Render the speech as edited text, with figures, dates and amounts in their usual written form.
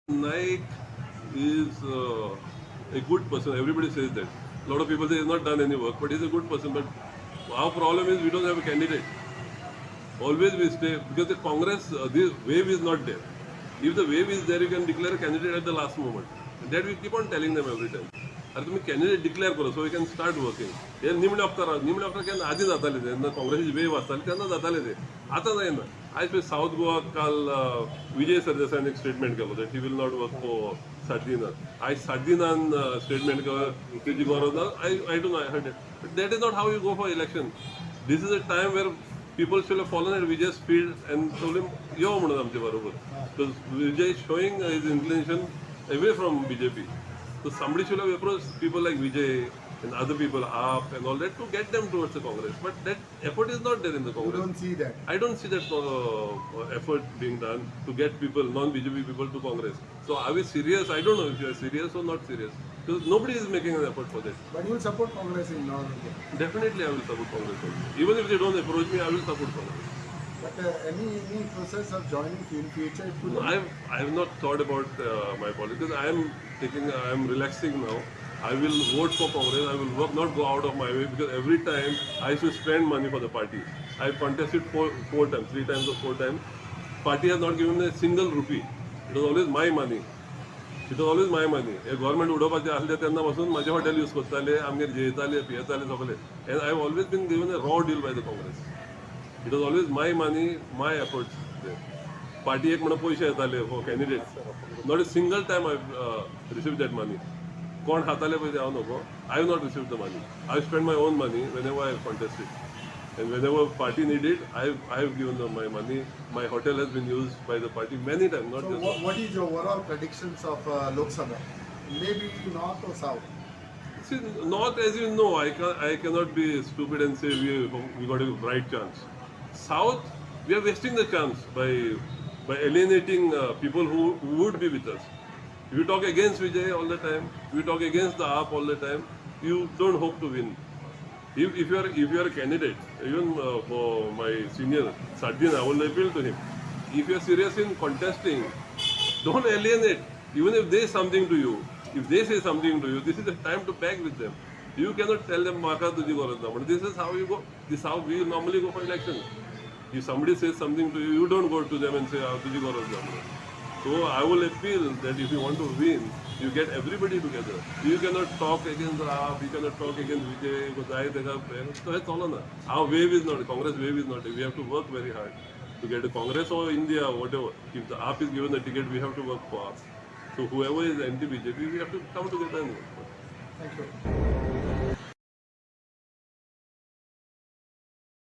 Naik is a good person. Everybody says that. A lot of people say he's not done any work, but he's a good person. But our problem is we don't have a candidate. Always we stay because the Congress, this wave is not there. If the wave is there, you can declare a candidate at the last moment. That we keep on telling them every time. अरे तुम्ही candidate declare करा so we can start working हे निमणूक केन्ना आधी जाताले ते काँग्रेसीची wave आसताली तेन्ना जाताले ते आता जायना आयज पळय साऊथ गोवा काल विजय सरदेसायान एक स्टेटमेंट केलो that he will not work for सातदिना आयज सातदिनान स्टेटमेंट तेजी गरज ना I don't know I heard it but that is not how you go for election this is a time where people should have followed Vijay's field and told him, yo, amche barobar. Because Vijay is showing his inclination away from BJP. So somebody should have approached people like Vijay and other people, AAP and all that to get them towards the Congress. But that effort is not there in the Congress. You don't see that? I don't see that effort being done to get people, non-BJP people to Congress. So are we serious? I don't know if you are serious or not serious. Because nobody is making an effort for that. But you will support Congress in North India? Definitely I will support Congress also. Even if they don't approach me, I will support Congress. But any process of joining in future? No, I have not thought about my politics. I am relaxing now. I will vote for Congress. I will work, not go out of my way because every time I should spend money for the party. I have contested four times, 3 times or 4 times. Party has not given me a single rupee. It was always my money. It was always my money. A government उडोवपाचे आसले तेन्ना पासून माझे hotel use करताले, आमगेर जेयताले, पियेताले सगळे. And I have always been given a raw deal by the Congress. It was always my money, my efforts there. Party एक म्हणून पैसे येताले for candidates. Not a single time I have received that money. कोण हाताले पयले हांव नको. I have not received the money. I have spent my own money whenever I have contested. And whenever party needed, I have given them my money. My hotel has been used by the party many times, not just. So what is your overall predictions of Lok Sabha? Maybe North or South? See, North, as you know, I cannot be stupid and say we got a bright chance. South, we are wasting the chance by alienating people who would be with us. If you talk against Vijay all the time, if you talk against the AAP all the time, you don't hope to win. If you are a candidate, even for my senior Sardin, I will appeal to him. If you are serious in contesting, don't alienate. Even if they say something to you, this is the time to beg with them. You cannot tell them, "Maka tuji garaz na." But this is how you go. This is how we normally go for election. If somebody says something to you, you don't go to them and say, "Tuji garaz na." So I will appeal that if you want to win, you get everybody together. You cannot talk against AAP, you cannot talk against Vijay, because I think so it's all on. Our wave is not, Congress wave is not. We have to work very hard to get a Congress or India or whatever. If the AAP is given the ticket, we have to work for us. So whoever is anti-BJP, we have to come together and work. Thank you.